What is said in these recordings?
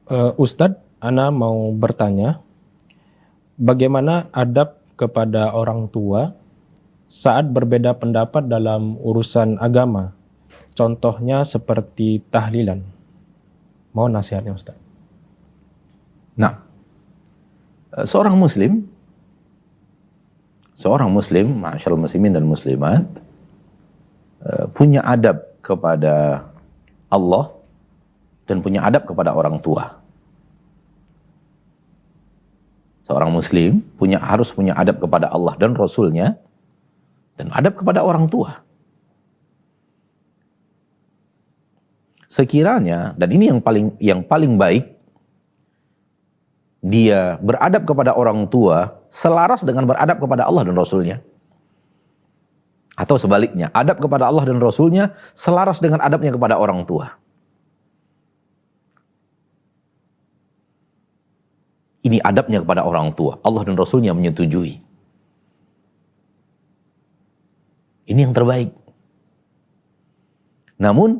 Ustadz, Ana mau bertanya, bagaimana adab kepada orang tua saat berbeda pendapat dalam urusan agama? Contohnya seperti tahlilan. Mohon nasihatnya, Ustadz. Nah, seorang muslim, ma'asyiral muslimin dan muslimat, punya adab kepada Allah dan punya adab kepada orang tua. Seorang muslim harus punya adab kepada Allah dan Rasul-Nya dan adab kepada orang tua. Sekiranya, dan ini yang paling baik, dia beradab kepada orang tua selaras dengan beradab kepada Allah dan Rasul-Nya. Atau sebaliknya, adab kepada Allah dan Rasul-Nya selaras dengan adabnya kepada orang tua. Ini adabnya kepada orang tua. Allah dan Rasul-Nya menyetujui. Ini yang terbaik. Namun,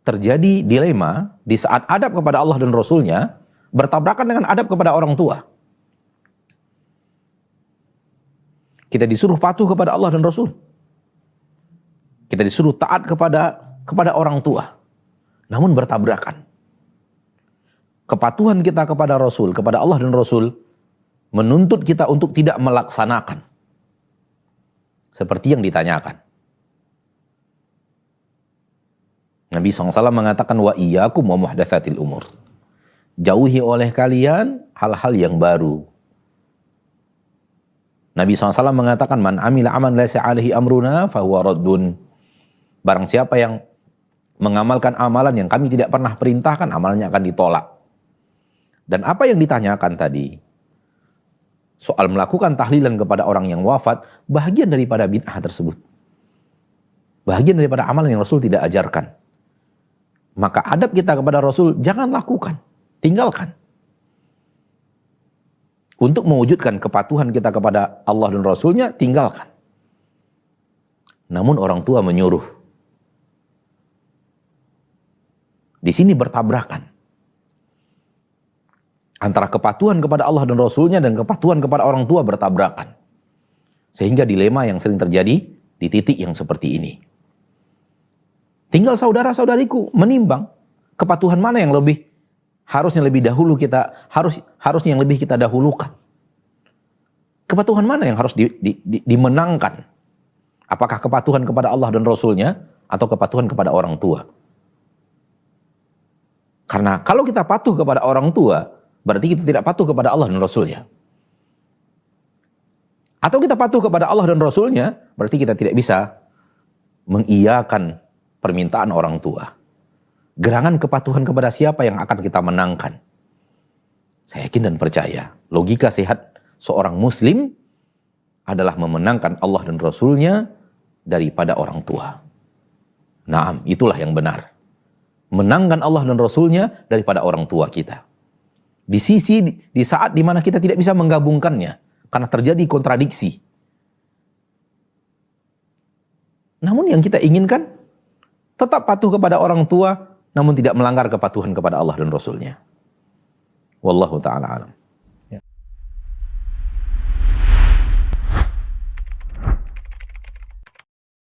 terjadi dilema di saat adab kepada Allah dan Rasul-Nya bertabrakan dengan adab kepada orang tua. Kita disuruh patuh kepada Allah dan Rasul. Kita disuruh taat kepada orang tua. Namun bertabrakan. Kepatuhan kita kepada Rasul, kepada Allah dan Rasul, menuntut kita untuk tidak melaksanakan seperti yang ditanyakan. Nabi SAW mengatakan, wa iyyakum wa muhdatsatil umur. Jauhi oleh kalian hal-hal yang baru. Nabi SAW mengatakan, man amila aman laysa alaihi amruna fahuwa raddun. Barang siapa yang mengamalkan amalan yang kami tidak pernah perintahkan, amalnya akan ditolak. Dan apa yang ditanyakan tadi, soal melakukan tahlilan kepada orang yang wafat, bahagian daripada bid'ah tersebut. Bahagian daripada amalan yang Rasul tidak ajarkan. Maka adab kita kepada Rasul, jangan lakukan, tinggalkan. Untuk mewujudkan kepatuhan kita kepada Allah dan Rasul-Nya, tinggalkan. Namun orang tua menyuruh. Di sini bertabrakan antara kepatuhan kepada Allah dan Rasul-Nya dan kepatuhan kepada orang tua bertabrakan. Sehingga dilema yang sering terjadi di titik yang seperti ini. Tinggal saudara-saudariku menimbang kepatuhan mana yang harusnya yang lebih kita dahulukan. Kepatuhan mana yang harus dimenangkan? Apakah kepatuhan kepada Allah dan Rasul-Nya atau kepatuhan kepada orang tua? Karena kalau kita patuh kepada orang tua, berarti kita tidak patuh kepada Allah dan Rasul-Nya. Atau kita patuh kepada Allah dan Rasul-Nya, berarti kita tidak bisa mengiyakan permintaan orang tua. Gerangan kepatuhan kepada siapa yang akan kita menangkan? Saya yakin dan percaya, logika sehat seorang muslim adalah memenangkan Allah dan Rasul-Nya daripada orang tua. Naam, itulah yang benar. Menangkan Allah dan Rasul-Nya daripada orang tua kita. Di saat dimana kita tidak bisa menggabungkannya, karena terjadi kontradiksi. Namun yang kita inginkan, tetap patuh kepada orang tua, namun tidak melanggar kepatuhan kepada Allah dan Rasul-Nya. Wallahu ta'ala alam.